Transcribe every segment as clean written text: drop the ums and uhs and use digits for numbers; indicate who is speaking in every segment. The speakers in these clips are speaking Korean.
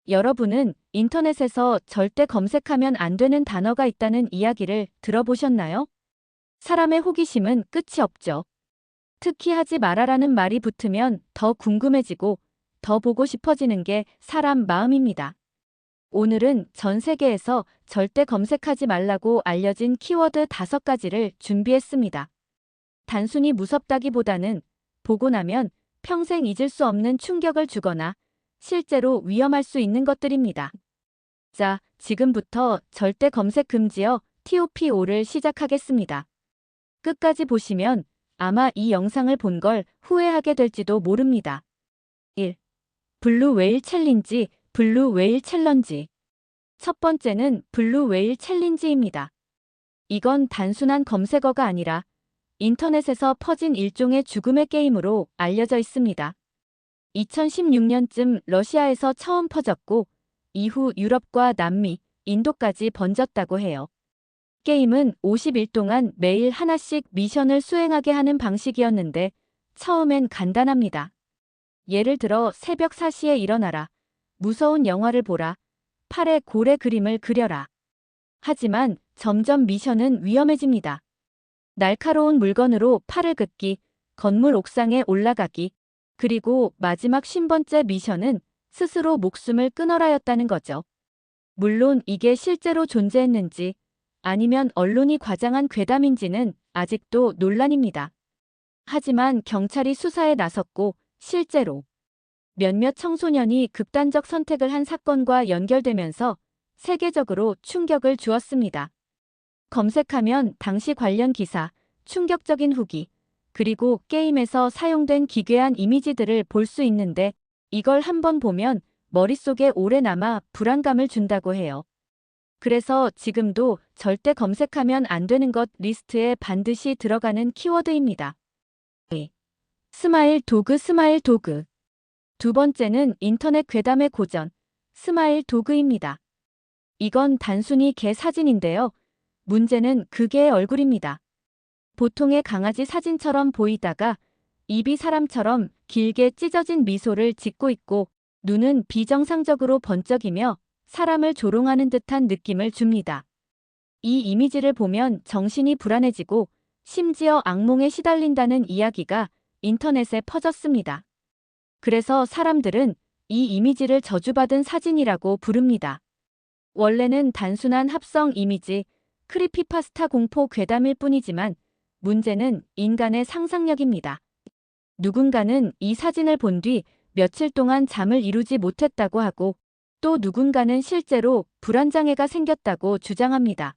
Speaker 1: 여러분은 인터넷에서 절대 검색하면 안 되는 단어가 있다는 이야기를 들어보셨나요? 사람의 호기심은 끝이 없죠. 특히 하지 말아라는 말이 붙으면 더 궁금해지고 더 보고 싶어지는 게 사람 마음입니다. 오늘은 전 세계에서 절대 검색하지 말라고 알려진 키워드 5가지를 준비했습니다. 단순히 무섭다기보다는 보고 나면 평생 잊을 수 없는 충격을 주거나 실제로 위험할 수 있는 것들입니다. 자, 지금부터 절대 검색 금지어 TOP5를 시작하겠습니다. 끝까지 보시면 아마 이 영상을 본 걸 후회하게 될지도 모릅니다. 1. 블루 웨일 챌린지, 블루 웨일 챌린지. 첫 번째는 블루 웨일 챌린지입니다. 이건 단순한 검색어가 아니라 인터넷에서 퍼진 일종의 죽음의 게임으로 알려져 있습니다. 2016년쯤 러시아에서 처음 퍼졌고 이후 유럽과 남미, 인도까지 번졌다고 해요. 게임은 50일 동안 매일 하나씩 미션을 수행하게 하는 방식이었는데 처음엔 간단합니다. 예를 들어 새벽 4시에 일어나라, 무서운 영화를 보라, 팔에 고래 그림을 그려라. 하지만 점점 미션은 위험해집니다. 날카로운 물건으로 팔을 긋기, 건물 옥상에 올라가기, 그리고 마지막 50번째 미션은 스스로 목숨을 끊어라였다는 거죠. 물론 이게 실제로 존재했는지 아니면 언론이 과장한 괴담인지는 아직도 논란입니다. 하지만 경찰이 수사에 나섰고 실제로 몇몇 청소년이 극단적 선택을 한 사건과 연결되면서 세계적으로 충격을 주었습니다. 검색하면 당시 관련 기사, 충격적인 후기, 그리고 게임에서 사용된 기괴한 이미지들을 볼 수 있는데 이걸 한번 보면 머릿속에 오래 남아 불안감을 준다고 해요. 그래서 지금도 절대 검색하면 안 되는 것 리스트에 반드시 들어가는 키워드입니다. 스마일 도그, 스마일 도그. 두 번째는 인터넷 괴담의 고전, 스마일 도그입니다. 이건 단순히 개 사진인데요. 문제는 그 개의 얼굴입니다. 보통의 강아지 사진처럼 보이다가 입이 사람처럼 길게 찢어진 미소를 짓고 있고 눈은 비정상적으로 번쩍이며 사람을 조롱하는 듯한 느낌을 줍니다. 이 이미지를 보면 정신이 불안해지고 심지어 악몽에 시달린다는 이야기가 인터넷에 퍼졌습니다. 그래서 사람들은 이 이미지를 저주받은 사진이라고 부릅니다. 원래는 단순한 합성 이미지, 크리피파스타 공포 괴담일 뿐이지만 문제는 인간의 상상력입니다. 누군가는 이 사진을 본 뒤 며칠 동안 잠을 이루지 못했다고 하고 또 누군가는 실제로 불안장애가 생겼다고 주장합니다.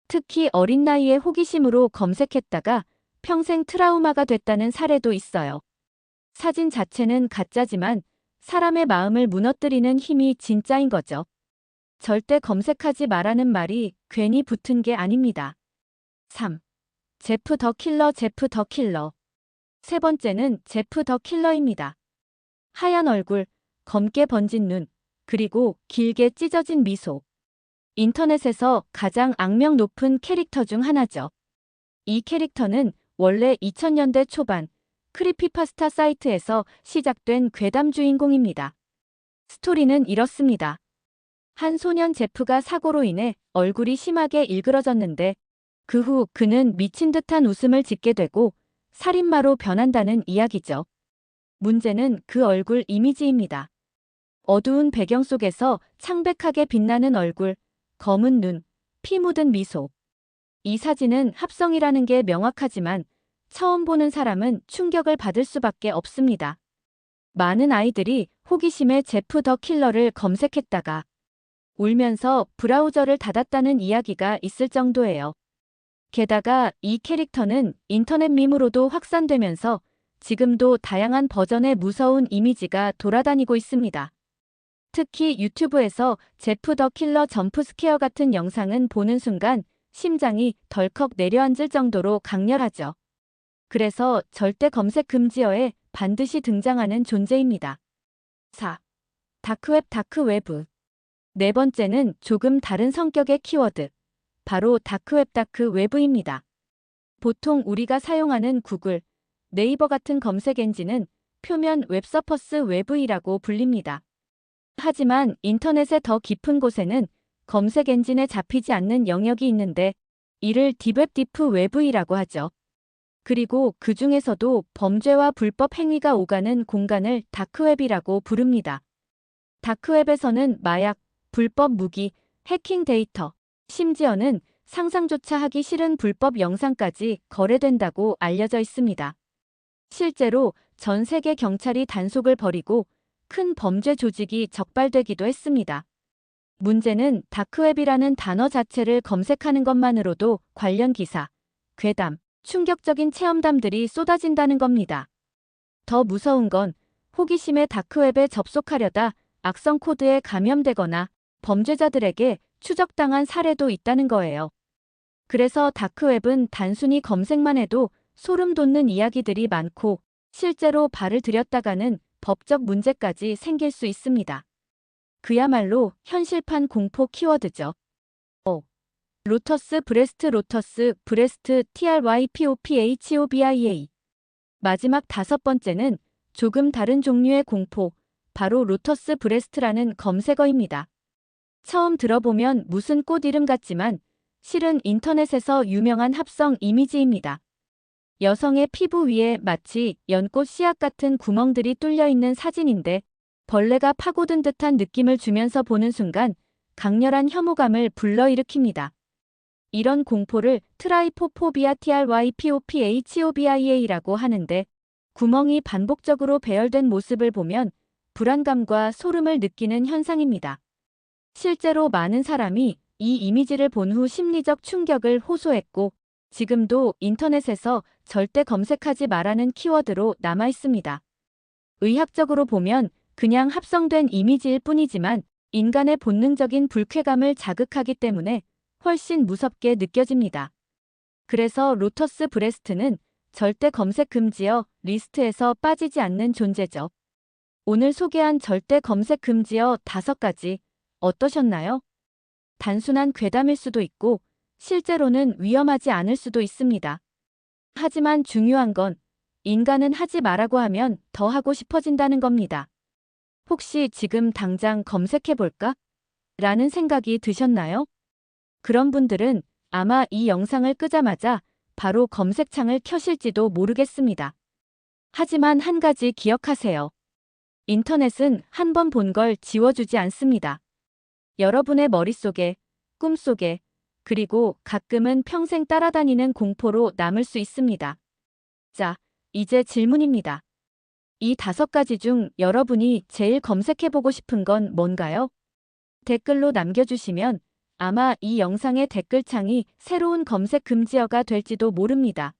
Speaker 1: 특히 어린 나이에 호기심으로 검색했다가 평생 트라우마가 됐다는 사례도 있어요. 사진 자체는 가짜지만 사람의 마음을 무너뜨리는 힘이 진짜인 거죠. 절대 검색하지 말라는 말이 괜히 붙은 게 아닙니다. 3. 제프 더 킬러, 제프 더 킬러. 세 번째는 제프 더 킬러입니다. 하얀 얼굴, 검게 번진 눈, 그리고 길게 찢어진 미소. 인터넷에서 가장 악명 높은 캐릭터 중 하나죠. 이 캐릭터는 원래 2000년대 초반 크리피파스타 사이트에서 시작된 괴담 주인공입니다. 스토리는 이렇습니다. 한 소년 제프가 사고로 인해 얼굴이 심하게 일그러졌는데 그 후 그는 미친 듯한 웃음을 짓게 되고 살인마로 변한다는 이야기죠. 문제는 그 얼굴 이미지입니다. 어두운 배경 속에서 창백하게 빛나는 얼굴, 검은 눈, 피 묻은 미소. 이 사진은 합성이라는 게 명확하지만 처음 보는 사람은 충격을 받을 수밖에 없습니다. 많은 아이들이 호기심에 제프 더 킬러를 검색했다가 울면서 브라우저를 닫았다는 이야기가 있을 정도예요. 게다가 이 캐릭터는 인터넷 밈으로도 확산되면서 지금도 다양한 버전의 무서운 이미지가 돌아다니고 있습니다. 특히 유튜브에서 제프 더 킬러 점프 스퀘어 같은 영상은 보는 순간 심장이 덜컥 내려앉을 정도로 강렬하죠. 그래서 절대 검색 금지어에 반드시 등장하는 존재입니다. 4. 다크웹, 다크웨브. 네 번째는 조금 다른 성격의 키워드, 바로 다크웹, 다크웨브입니다. 보통 우리가 사용하는 구글, 네이버 같은 검색 엔진은 표면 웹서퍼스 외부이라고 불립니다. 하지만 인터넷의 더 깊은 곳에는 검색 엔진에 잡히지 않는 영역이 있는데 이를 딥웹 디프 웹이라고 하죠. 그리고 그 중에서도 범죄와 불법 행위가 오가는 공간을 다크웹이라고 부릅니다. 다크웹에서는 마약, 불법 무기, 해킹 데이터, 심지어는 상상조차 하기 싫은 불법 영상까지 거래된다고 알려져 있습니다. 실제로 전 세계 경찰이 단속을 벌이고 큰 범죄 조직이 적발되기도 했습니다. 문제는 다크웹이라는 단어 자체를 검색하는 것만으로도 관련 기사, 괴담, 충격적인 체험담들이 쏟아진다는 겁니다. 더 무서운 건 호기심에 다크웹에 접속하려다 악성 코드에 감염되거나 범죄자들에게 추적당한 사례도 있다는 거예요. 그래서 다크웹은 단순히 검색만 해도 소름 돋는 이야기들이 많고 실제로 발을 들였다가는 법적 문제까지 생길 수 있습니다. 그야말로 현실판 공포 키워드죠. 로터스 브레스트 TRYPOPHOBIA. 마지막 5번째는 조금 다른 종류의 공포, 바로 로터스 브레스트라는 검색어입니다. 처음 들어보면 무슨 꽃 이름 같지만 실은 인터넷에서 유명한 합성 이미지입니다. 여성의 피부 위에 마치 연꽃 씨앗 같은 구멍들이 뚫려 있는 사진인데 벌레가 파고든 듯한 느낌을 주면서 보는 순간 강렬한 혐오감을 불러일으킵니다. 이런 공포를 트라이포포비아 TRYPOPHOBIA라고 하는데 구멍이 반복적으로 배열된 모습을 보면 불안감과 소름을 느끼는 현상입니다. 실제로 많은 사람이 이 이미지를 본 후 심리적 충격을 호소했고 지금도 인터넷에서 절대 검색하지 말라는 키워드로 남아 있습니다. 의학적으로 보면 그냥 합성된 이미지일 뿐이지만 인간의 본능적인 불쾌감을 자극하기 때문에 훨씬 무섭게 느껴집니다. 그래서 로터스 브레스트는 절대 검색 금지어 리스트에서 빠지지 않는 존재죠. 오늘 소개한 절대 검색 금지어 5가지 어떠셨나요? 단순한 괴담일 수도 있고 실제로는 위험하지 않을 수도 있습니다. 하지만 중요한 건 인간은 하지 말라고 하면 더 하고 싶어진다는 겁니다. 혹시 지금 당장 검색해볼까? 라는 생각이 드셨나요? 그런 분들은 아마 이 영상을 끄자마자 바로 검색창을 켜실지도 모르겠습니다. 하지만 한 가지 기억하세요. 인터넷은 한 번 본 걸 지워주지 않습니다. 여러분의 머릿속에, 꿈속에, 그리고 가끔은 평생 따라다니는 공포로 남을 수 있습니다. 자, 이제 질문입니다. 이 5가지 중 여러분이 제일 검색해보고 싶은 건 뭔가요? 댓글로 남겨주시면 아마 이 영상의 댓글창이 새로운 검색 금지어가 될지도 모릅니다.